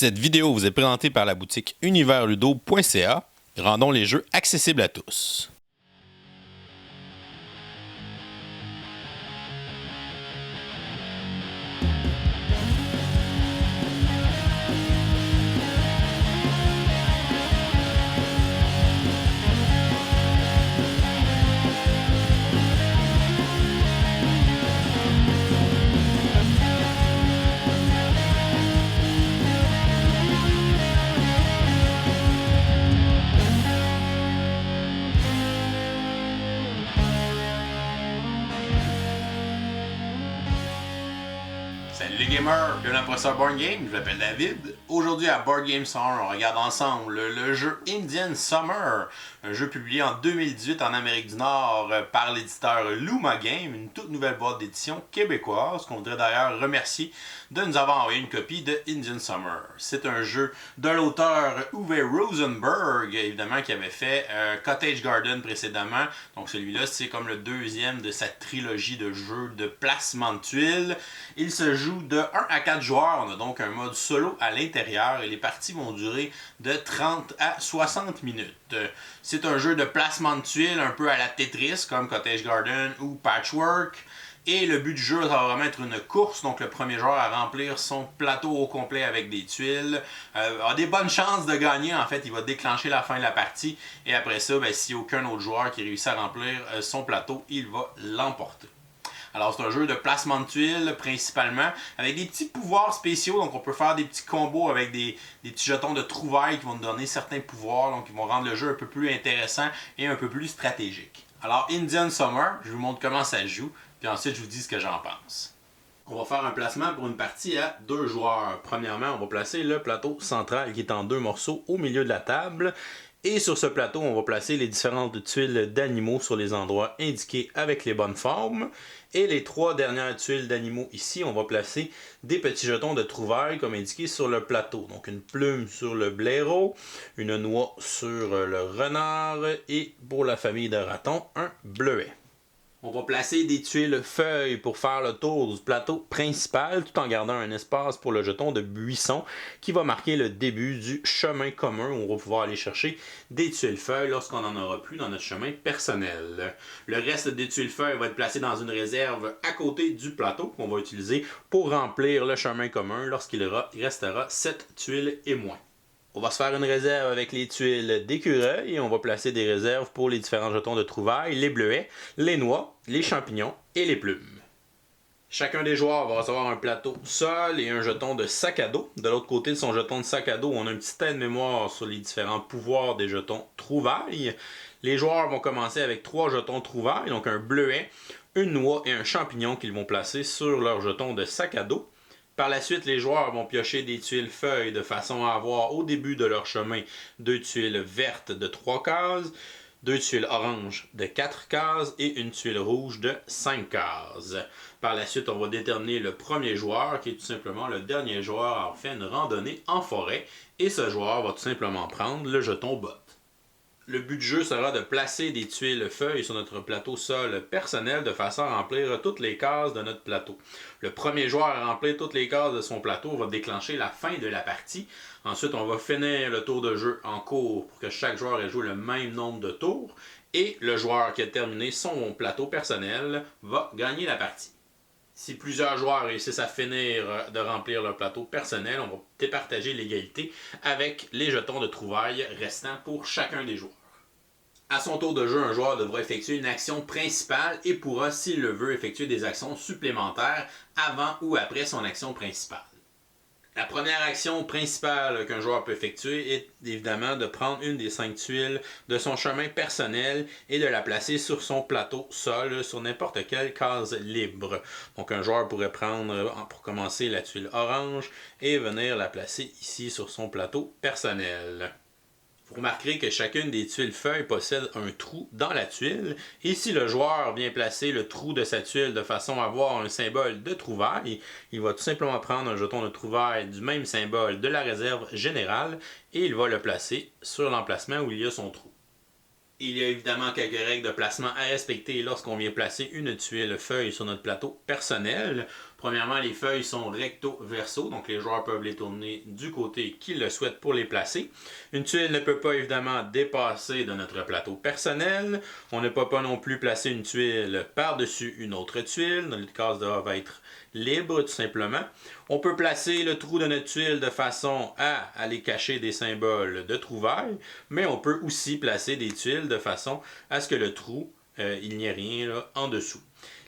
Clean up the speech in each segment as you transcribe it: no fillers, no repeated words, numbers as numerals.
Cette vidéo vous est présentée par la boutique universludo.ca. Rendons les jeux accessibles à tous. Salut les gamers, bienvenue à Professeur Board Game, je m'appelle David. Aujourd'hui à Board Game Summer, on regarde ensemble le jeu Indian Summer, un jeu publié en 2018 en Amérique du Nord par l'éditeur Luma Game, une toute nouvelle boîte d'édition québécoise qu'on voudrait d'ailleurs remercier de nous avoir envoyé une copie de Indian Summer. C'est un jeu de l'auteur Uwe Rosenberg, évidemment, qui avait fait Cottage Garden précédemment. Donc celui-là, c'est comme le deuxième de sa trilogie de jeux de placement de tuiles. Il se joue de 1 à 4 joueurs. On a donc un mode solo à l'intérieur et les parties vont durer de 30 à 60 minutes. C'est un jeu de placement de tuiles un peu à la Tetris comme Cottage Garden ou Patchwork. Et le but du jeu, ça va vraiment être une course. Donc le premier joueur à remplir son plateau au complet avec des tuiles a des bonnes chances de gagner. En fait, il va déclencher la fin de la partie. Et après ça, s'il n'y a aucun autre joueur qui réussit à remplir son plateau, il va l'emporter. Alors c'est un jeu de placement de tuiles principalement, avec des petits pouvoirs spéciaux, donc on peut faire des petits combos avec des petits jetons de trouvailles qui vont nous donner certains pouvoirs, donc qui vont rendre le jeu un peu plus intéressant et un peu plus stratégique. Alors Indian Summer, je vous montre comment ça se joue, puis ensuite je vous dis ce que j'en pense. On va faire un placement pour une partie à 2 joueurs. Premièrement, on va placer le plateau central qui est en 2 morceaux au milieu de la table. Et sur ce plateau, on va placer les différentes tuiles d'animaux sur les endroits indiqués avec les bonnes formes. Et les 3 dernières tuiles d'animaux ici, on va placer des petits jetons de trouvailles comme indiqué sur le plateau. Donc une plume sur le blaireau, une noix sur le renard et pour la famille de ratons, un bleuet. On va placer des tuiles feuilles pour faire le tour du plateau principal tout en gardant un espace pour le jeton de buisson qui va marquer le début du chemin commun où on va pouvoir aller chercher des tuiles feuilles lorsqu'on n'en aura plus dans notre chemin personnel. Le reste des tuiles feuilles va être placé dans une réserve à côté du plateau qu'on va utiliser pour remplir le chemin commun lorsqu'il restera 7 tuiles et moins. On va se faire une réserve avec les tuiles d'écureuil et on va placer des réserves pour les différents jetons de trouvailles, les bleuets, les noix, les champignons et les plumes. Chacun des joueurs va recevoir un plateau sol et un jeton de sac à dos. De l'autre côté de son jeton de sac à dos, on a un petit aide-mémoire sur les différents pouvoirs des jetons trouvailles. Les joueurs vont commencer avec 3 jetons trouvailles, donc un bleuet, une noix et un champignon qu'ils vont placer sur leur jeton de sac à dos. Par la suite, les joueurs vont piocher des tuiles feuilles de façon à avoir au début de leur chemin 2 tuiles vertes de 3 cases, 2 tuiles oranges de 4 cases et une tuile rouge de 5 cases. Par la suite, on va déterminer le premier joueur qui est tout simplement le dernier joueur à avoir fait une randonnée en forêt et ce joueur va tout simplement prendre le jeton botte. Le but du jeu sera de placer des tuiles feuilles sur notre plateau sol personnel de façon à remplir toutes les cases de notre plateau. Le premier joueur à remplir toutes les cases de son plateau va déclencher la fin de la partie. Ensuite, on va finir le tour de jeu en cours pour que chaque joueur ait joué le même nombre de tours. Et le joueur qui a terminé son plateau personnel va gagner la partie. Si plusieurs joueurs réussissent à finir de remplir leur plateau personnel, on va départager l'égalité avec les jetons de trouvailles restants pour chacun des joueurs. À son tour de jeu, un joueur devra effectuer une action principale et pourra, s'il le veut, effectuer des actions supplémentaires avant ou après son action principale. La première action principale qu'un joueur peut effectuer est évidemment de prendre une des 5 tuiles de son chemin personnel et de la placer sur son plateau sol sur n'importe quelle case libre. Donc un joueur pourrait prendre pour commencer la tuile orange et venir la placer ici sur son plateau personnel. Vous remarquerez que chacune des tuiles feuilles possède un trou dans la tuile et si le joueur vient placer le trou de sa tuile de façon à avoir un symbole de trouvaille, il va tout simplement prendre un jeton de trouvaille du même symbole de la réserve générale et il va le placer sur l'emplacement où il y a son trou. Il y a évidemment quelques règles de placement à respecter lorsqu'on vient placer une tuile feuille sur notre plateau personnel. Premièrement, les feuilles sont recto-verso, donc les joueurs peuvent les tourner du côté qu'ils le souhaitent pour les placer. Une tuile ne peut pas évidemment dépasser de notre plateau personnel. On ne peut pas non plus placer une tuile par-dessus une autre tuile. Notre case doit être libre, tout simplement. On peut placer le trou de notre tuile de façon à aller cacher des symboles de trouvailles, mais on peut aussi placer des tuiles de façon à ce que le trou, il n'y ait rien là, en dessous.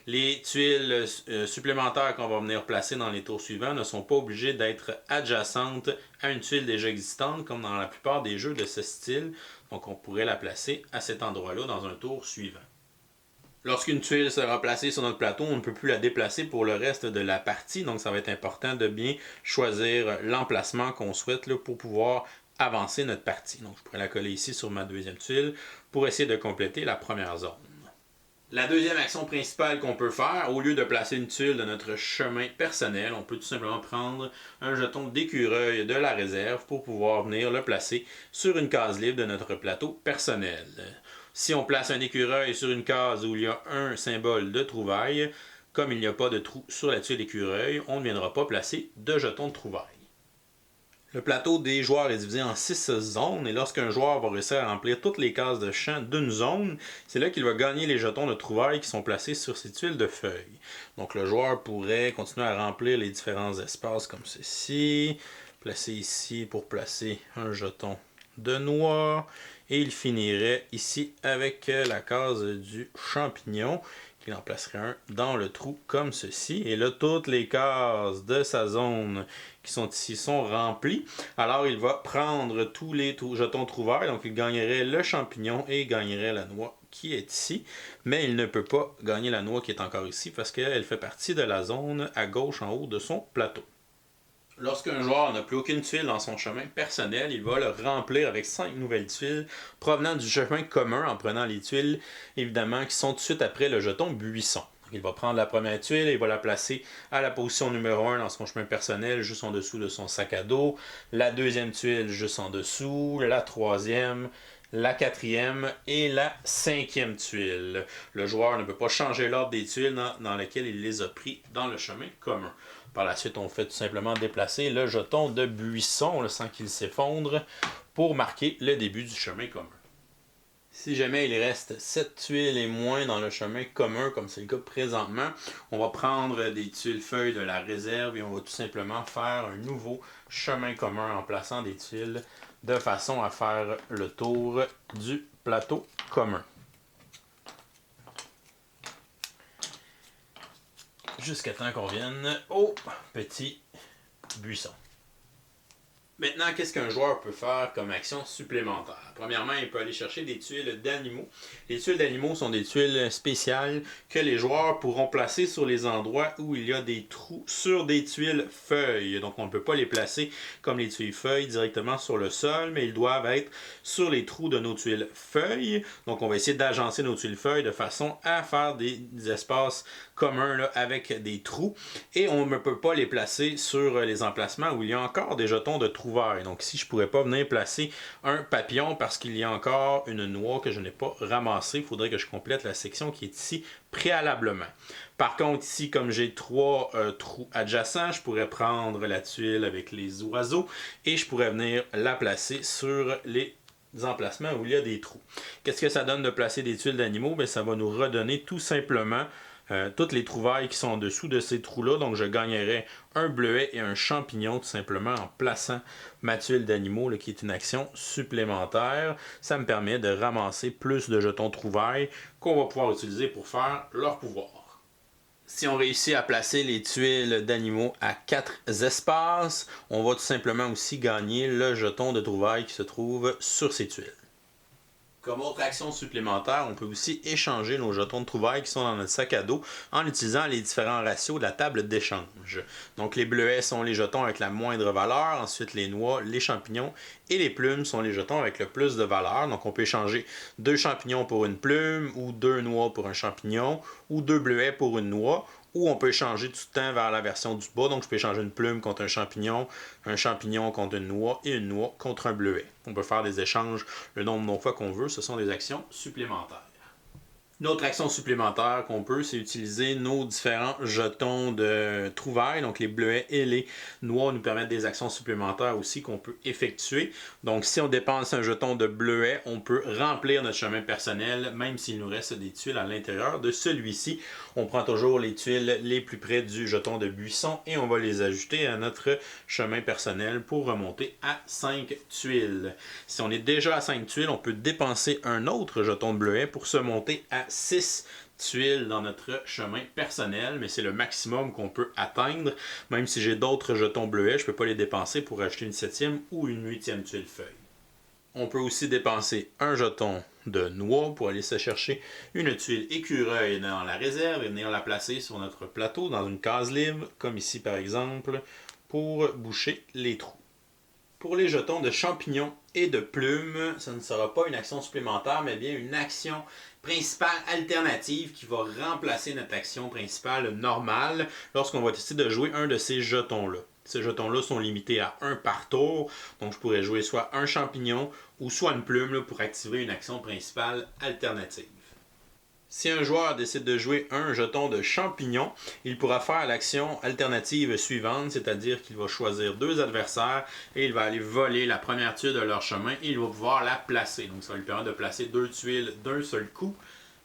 Les tuiles supplémentaires qu'on va venir placer dans les tours suivants ne sont pas obligées d'être adjacentes à une tuile déjà existante, comme dans la plupart des jeux de ce style. Donc on pourrait la placer à cet endroit-là dans un tour suivant. Lorsqu'une tuile sera placée sur notre plateau, on ne peut plus la déplacer pour le reste de la partie. Donc ça va être important de bien choisir l'emplacement qu'on souhaite là, pour pouvoir avancer notre partie. Donc je pourrais la coller ici sur ma deuxième tuile pour essayer de compléter la première zone. La deuxième action principale qu'on peut faire, au lieu de placer une tuile de notre chemin personnel, on peut tout simplement prendre un jeton d'écureuil de la réserve pour pouvoir venir le placer sur une case libre de notre plateau personnel. Si on place un écureuil sur une case où il y a un symbole de trouvaille, comme il n'y a pas de trou sur la tuile d'écureuil, on ne viendra pas placer de jeton de trouvaille. Le plateau des joueurs est divisé en 6 zones et lorsqu'un joueur va réussir à remplir toutes les cases de champ d'une zone, c'est là qu'il va gagner les jetons de trouvailles qui sont placés sur ces tuiles de feuilles. Donc le joueur pourrait continuer à remplir les différents espaces comme ceci, placer ici pour placer un jeton de noix et il finirait ici avec la case du champignon. Il en placerait un dans le trou comme ceci. Et là, toutes les cases de sa zone qui sont ici sont remplies. Alors, il va prendre tous les jetons trouvailles. Donc, il gagnerait le champignon et il gagnerait la noix qui est ici. Mais il ne peut pas gagner la noix qui est encore ici parce qu'elle fait partie de la zone à gauche en haut de son plateau. Lorsqu'un joueur n'a plus aucune tuile dans son chemin personnel, il va le remplir avec 5 nouvelles tuiles provenant du chemin commun en prenant les tuiles, évidemment, qui sont tout de suite après le jeton buisson. Il va prendre la première tuile et il va la placer à la position numéro 1 dans son chemin personnel, juste en dessous de son sac à dos. La deuxième tuile, juste en dessous. La troisième, la quatrième et la cinquième tuile. Le joueur ne peut pas changer l'ordre des tuiles dans lesquelles il les a pris dans le chemin commun. Par la suite, on fait tout simplement déplacer le jeton de buisson sans qu'il s'effondre pour marquer le début du chemin commun. Si jamais il reste 7 tuiles et moins dans le chemin commun, comme c'est le cas présentement, on va prendre des tuiles feuilles de la réserve et on va tout simplement faire un nouveau chemin commun en plaçant des tuiles de façon à faire le tour du plateau commun. Jusqu'à temps qu'on vienne au petit buisson. Maintenant, qu'est-ce qu'un joueur peut faire comme action supplémentaire? Premièrement, il peut aller chercher des tuiles d'animaux. Les tuiles d'animaux sont des tuiles spéciales que les joueurs pourront placer sur les endroits où il y a des trous sur des tuiles feuilles. Donc, on ne peut pas les placer comme les tuiles feuilles directement sur le sol, mais ils doivent être sur les trous de nos tuiles feuilles. Donc, on va essayer d'agencer nos tuiles feuilles de façon à faire des espaces communs là, avec des trous. Et on ne peut pas les placer sur les emplacements où il y a encore des jetons de trouvailles. Donc ici, je ne pourrais pas venir placer un papillon parce qu'il y a encore une noix que je n'ai pas ramassée. Il faudrait que je complète la section qui est ici préalablement. Par contre, ici, comme j'ai 3 trous adjacents, je pourrais prendre la tuile avec les oiseaux et je pourrais venir la placer sur les emplacements où il y a des trous. Qu'est-ce que ça donne de placer des tuiles d'animaux? Bien, ça va nous redonner tout simplement toutes les trouvailles qui sont en dessous de ces trous-là. Donc, je gagnerais un bleuet et un champignon tout simplement en plaçant ma tuile d'animaux, qui est une action supplémentaire. Ça me permet de ramasser plus de jetons trouvailles qu'on va pouvoir utiliser pour faire leur pouvoir. Si on réussit à placer les tuiles d'animaux à 4 espaces, on va tout simplement aussi gagner le jeton de trouvailles qui se trouve sur ces tuiles. Comme autre action supplémentaire, on peut aussi échanger nos jetons de trouvailles qui sont dans notre sac à dos en utilisant les différents ratios de la table d'échange. Donc les bleuets sont les jetons avec la moindre valeur, ensuite les noix, les champignons et les plumes sont les jetons avec le plus de valeur. Donc on peut échanger 2 champignons pour une plume ou 2 noix pour un champignon ou 2 bleuets pour une noix. Ou on peut échanger tout le temps vers la version du bas. Donc, je peux échanger une plume contre un champignon contre une noix et une noix contre un bleuet. On peut faire des échanges le nombre de fois qu'on veut. Ce sont des actions supplémentaires. Une autre action supplémentaire qu'on peut, c'est utiliser nos différents jetons de trouvailles. Donc les bleuets et les noix nous permettent des actions supplémentaires aussi qu'on peut effectuer. Donc si on dépense un jeton de bleuet, on peut remplir notre chemin personnel, même s'il nous reste des tuiles à l'intérieur de celui-ci. On prend toujours les tuiles les plus près du jeton de buisson et on va les ajouter à notre chemin personnel pour remonter à 5 tuiles. Si on est déjà à 5 tuiles, on peut dépenser un autre jeton de bleuet pour se monter à 6 tuiles dans notre chemin personnel, mais c'est le maximum qu'on peut atteindre. Même si j'ai d'autres jetons bleuets, je ne peux pas les dépenser pour acheter une 7e ou une 8e tuile feuille. On peut aussi dépenser un jeton de noix pour aller se chercher une tuile écureuil dans la réserve et venir la placer sur notre plateau dans une case libre, comme ici par exemple, pour boucher les trous. Pour les jetons de champignons et de plumes, ce ne sera pas une action supplémentaire, mais bien une action principale alternative qui va remplacer notre action principale normale lorsqu'on va décider de jouer un de ces jetons-là. Ces jetons-là sont limités à 1 par tour, donc je pourrais jouer soit un champignon ou soit une plume pour activer une action principale alternative. Si un joueur décide de jouer un jeton de champignon, il pourra faire l'action alternative suivante, c'est-à-dire qu'il va choisir 2 adversaires et il va aller voler la première tuile de leur chemin et il va pouvoir la placer. Donc ça va lui permettre de placer 2 tuiles d'un seul coup.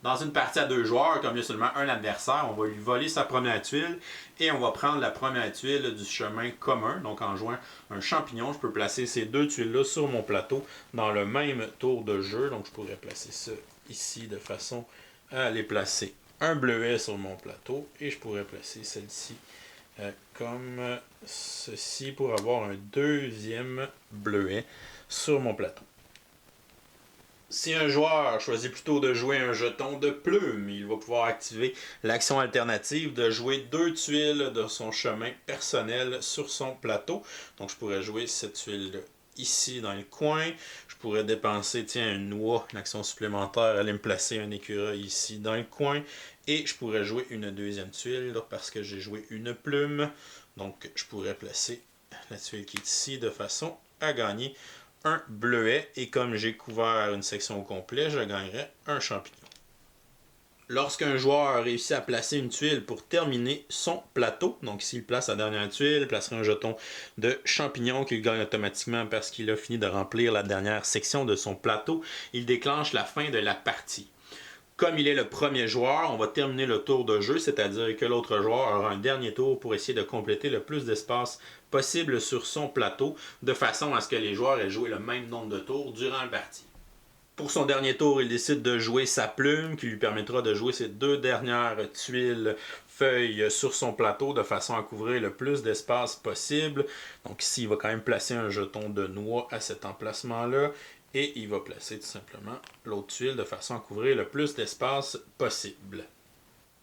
Dans une partie à 2 joueurs, comme il y a seulement un adversaire, on va lui voler sa première tuile et on va prendre la première tuile du chemin commun. Donc en jouant un champignon, je peux placer ces 2 tuiles-là sur mon plateau dans le même tour de jeu. Donc je pourrais placer ça ici de façon à aller placer un bleuet sur mon plateau et je pourrais placer celle-ci comme ceci pour avoir un deuxième bleuet sur mon plateau. Si un joueur choisit plutôt de jouer un jeton de plume, il va pouvoir activer l'action alternative de jouer 2 tuiles de son chemin personnel sur son plateau. Donc je pourrais jouer cette tuile-là ici dans le coin. Je pourrais dépenser une noix, une action supplémentaire, aller me placer un écureuil ici dans le coin. Et je pourrais jouer une deuxième tuile là, parce que j'ai joué une plume. Donc je pourrais placer la tuile qui est ici de façon à gagner un bleuet. Et comme j'ai couvert une section au complet, je gagnerai un champignon. Lorsqu'un joueur réussit à placer une tuile pour terminer son plateau, donc s'il place la dernière tuile, il placerait un jeton de champignon qu'il gagne automatiquement parce qu'il a fini de remplir la dernière section de son plateau, il déclenche la fin de la partie. Comme il est le premier joueur, on va terminer le tour de jeu, c'est-à-dire que l'autre joueur aura un dernier tour pour essayer de compléter le plus d'espace possible sur son plateau, de façon à ce que les joueurs aient joué le même nombre de tours durant la partie. Pour son dernier tour, il décide de jouer sa plume qui lui permettra de jouer ses 2 dernières tuiles feuilles sur son plateau de façon à couvrir le plus d'espace possible. Donc ici, il va quand même placer un jeton de noix à cet emplacement-là et il va placer tout simplement l'autre tuile de façon à couvrir le plus d'espace possible.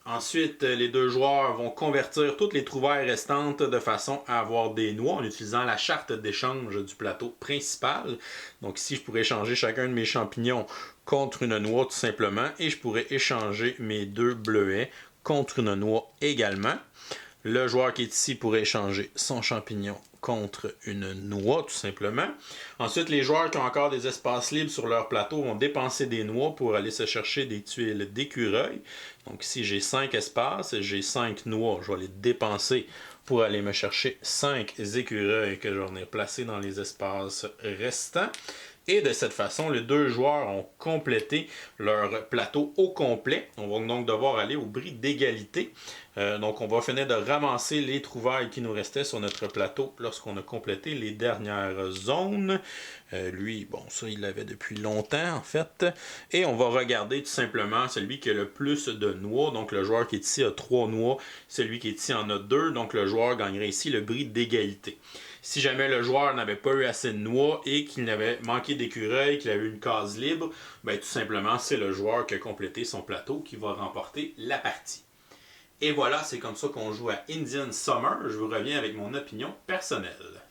Ensuite, les 2 joueurs vont convertir toutes les trouvailles restantes de façon à avoir des noix en utilisant la charte d'échange du plateau principal. Donc ici, je pourrais échanger chacun de mes champignons contre une noix tout simplement et je pourrais échanger mes 2 bleuets contre une noix également. Le joueur qui est ici pourrait échanger son champignon contre une noix, tout simplement. Ensuite, les joueurs qui ont encore des espaces libres sur leur plateau vont dépenser des noix pour aller se chercher des tuiles d'écureuil. Donc ici, j'ai 5 espaces, j'ai 5 noix. Je vais les dépenser pour aller me chercher 5 écureuils que je vais venir placer dans les espaces restants. Et de cette façon, les 2 joueurs ont complété leur plateau au complet. On va donc devoir aller au bris d'égalité. Donc on va finir de ramasser les trouvailles qui nous restaient sur notre plateau lorsqu'on a complété les dernières zones. Lui, bon, ça il l'avait depuis longtemps en fait. Et on va regarder tout simplement celui qui a le plus de noix. Donc le joueur qui est ici a 3 noix, celui qui est ici en a 2. Donc le joueur gagnerait ici le bris d'égalité. Si jamais le joueur n'avait pas eu assez de noix et qu'il avait manqué d'écureuil, qu'il avait eu une case libre, ben tout simplement, c'est le joueur qui a complété son plateau qui va remporter la partie. Et voilà, c'est comme ça qu'on joue à Indian Summer. Je vous reviens avec mon opinion personnelle.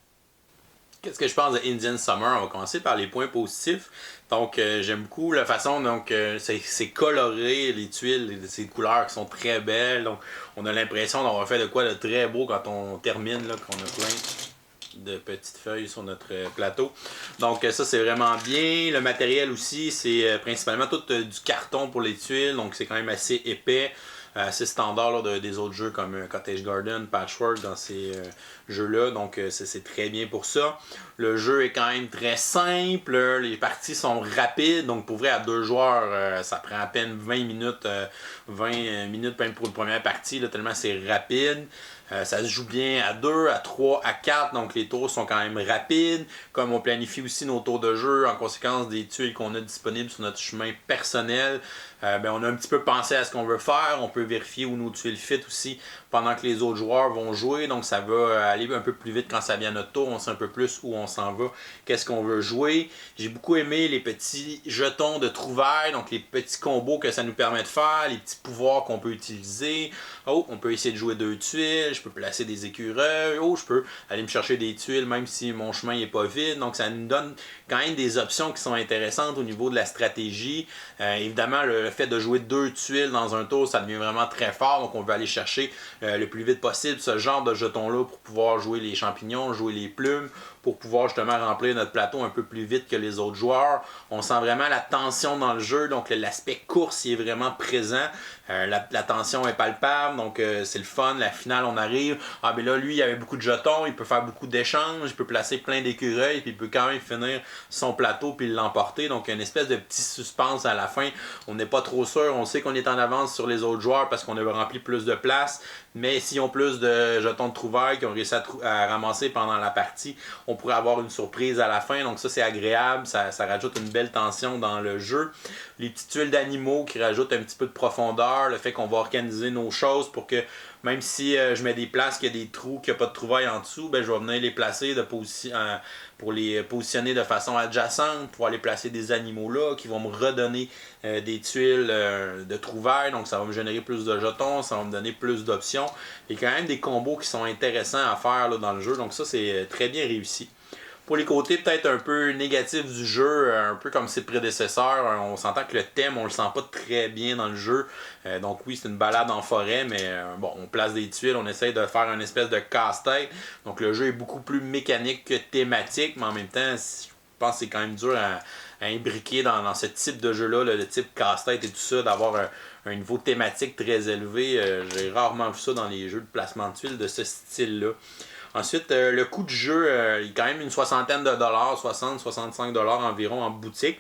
Qu'est-ce que je pense de Indian Summer? On va commencer par les points positifs. Donc, j'aime beaucoup la façon, donc c'est coloré, les tuiles, ces couleurs qui sont très belles. Donc, on a l'impression d'avoir fait de quoi de très beau quand on termine, là, qu'on a plein de petites feuilles sur notre plateau. Donc ça c'est vraiment bien. Le matériel aussi, c'est principalement tout du carton pour les tuiles, donc c'est quand même assez épais. Assez standard là, des autres jeux comme Cottage Garden, Patchwork dans ces jeux-là. Donc c'est très bien pour ça. Le jeu est quand même très simple. Les parties sont rapides. Donc pour vrai, à 2 joueurs, ça prend à peine 20 minutes. 20 minutes même pour la première partie, là, tellement c'est rapide. Ça se joue bien à 2, à 3, à 4, donc les tours sont quand même rapides. Comme on planifie aussi nos tours de jeu en conséquence des tuiles qu'on a disponibles sur notre chemin personnel, on a un petit peu pensé à ce qu'on veut faire. On peut vérifier où nos tuiles fit aussi pendant que les autres joueurs vont jouer. Donc ça va aller un peu plus vite quand ça vient à notre tour. On sait un peu plus où on s'en va, qu'est-ce qu'on veut jouer. J'ai beaucoup aimé les petits jetons de trouvailles, donc les petits combos que ça nous permet de faire, les petits pouvoirs qu'on peut utiliser. Oh, on peut essayer de jouer 2 tuiles, je peux placer des écureuils, oh, je peux aller me chercher des tuiles même si mon chemin n'est pas vide. Donc ça nous donne quand même des options qui sont intéressantes au niveau de la stratégie. Évidemment, le fait de jouer 2 tuiles dans un tour, ça devient vraiment très fort. Donc on veut aller chercher le plus vite possible ce genre de jetons-là pour pouvoir jouer les champignons, jouer les plumes, pour pouvoir justement remplir notre plateau un peu plus vite que les autres joueurs. On sent vraiment la tension dans le jeu, donc l'aspect course il est vraiment présent. La tension est palpable, donc c'est le fun. La finale, on arrive. Ah, mais là, lui, il avait beaucoup de jetons, il peut faire beaucoup d'échanges, il peut placer plein d'écureuils, puis il peut quand même finir son plateau puis l'emporter. Donc, une espèce de petit suspense à la fin. On n'est pas trop sûr. On sait qu'on est en avance sur les autres joueurs parce qu'on a rempli plus de place. Mais s'ils ont plus de jetons de trouvailles qu'ils ont réussi à ramasser pendant la partie, on pourrait avoir une surprise à la fin. Donc ça, c'est agréable. Ça rajoute une belle tension dans le jeu. Les petites tuiles d'animaux qui rajoutent un petit peu de profondeur. Le fait qu'on va organiser nos choses pour que même si je mets des places qu'il y a des trous, qu'il n'y a pas de trouvailles en dessous, je vais venir les placer pour les positionner de façon adjacente, pour aller placer des animaux là qui vont me redonner des tuiles de trouvailles. Donc ça va me générer plus de jetons, ça va me donner plus d'options. Il y a quand même des combos qui sont intéressants à faire là, dans le jeu. Donc ça, c'est très bien réussi. Pour les côtés peut-être un peu négatifs du jeu, un peu comme ses prédécesseurs, on s'entend que le thème, on le sent pas très bien dans le jeu. Donc oui, c'est une balade en forêt, mais on place des tuiles, on essaye de faire une espèce de casse-tête. Donc le jeu est beaucoup plus mécanique que thématique, mais en même temps, je pense que c'est quand même dur à imbriquer dans ce type de jeu-là, le type casse-tête et tout ça, d'avoir un niveau thématique très élevé. J'ai rarement vu ça dans les jeux de placement de tuiles de ce style-là. Ensuite, le coût du jeu, il est quand même une soixantaine de dollars, 60-65 $ environ en boutique.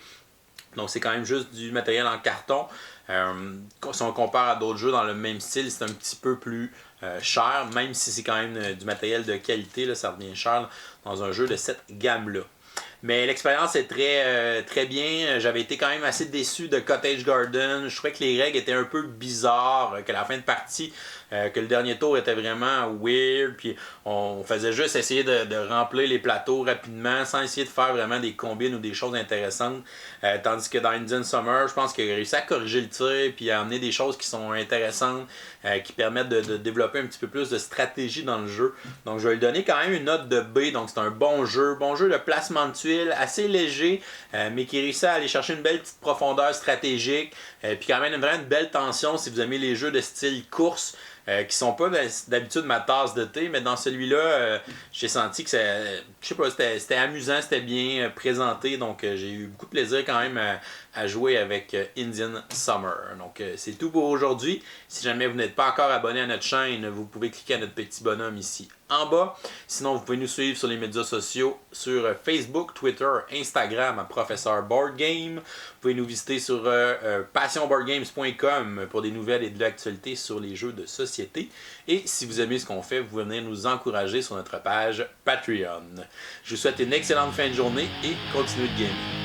Donc c'est quand même juste du matériel en carton. Si on compare à d'autres jeux dans le même style, c'est un petit peu plus cher, même si c'est quand même du matériel de qualité, là, ça revient cher dans un jeu de cette gamme-là. Mais l'expérience est très bien. J'avais été quand même assez déçu de Cottage Garden. Je trouvais que les règles étaient un peu bizarres, que la fin de partie, que le dernier tour était vraiment weird. Puis on faisait juste essayer de remplir les plateaux rapidement sans essayer de faire vraiment des combines ou des choses intéressantes. Tandis que dans Indian Summer, je pense qu'il a réussi à corriger le tir puis à amener des choses qui sont intéressantes, qui permettent de développer un petit peu plus de stratégie dans le jeu. Donc je vais lui donner quand même une note de B. Donc c'est un bon jeu de placement de tuiles, assez léger, mais qui réussit à aller chercher une belle petite profondeur stratégique, puis quand même vraiment une belle tension si vous aimez les jeux de style course, qui sont pas d'habitude ma tasse de thé, mais dans celui-là, j'ai senti que c'était amusant, c'était bien présenté, donc j'ai eu beaucoup de plaisir quand même à jouer avec Indian Summer. Donc c'est tout pour aujourd'hui. Si jamais vous n'êtes pas encore abonné à notre chaîne, vous pouvez cliquer à notre petit bonhomme ici en bas. Sinon, vous pouvez nous suivre sur les médias sociaux, sur Facebook, Twitter, Instagram à Professeur Board Game. Vous pouvez nous visiter sur passionboardgames.com pour des nouvelles et de l'actualité sur les jeux de société. Et si vous aimez ce qu'on fait, vous pouvez venir nous encourager sur notre page Patreon. Je vous souhaite une excellente fin de journée et continuez de gamer.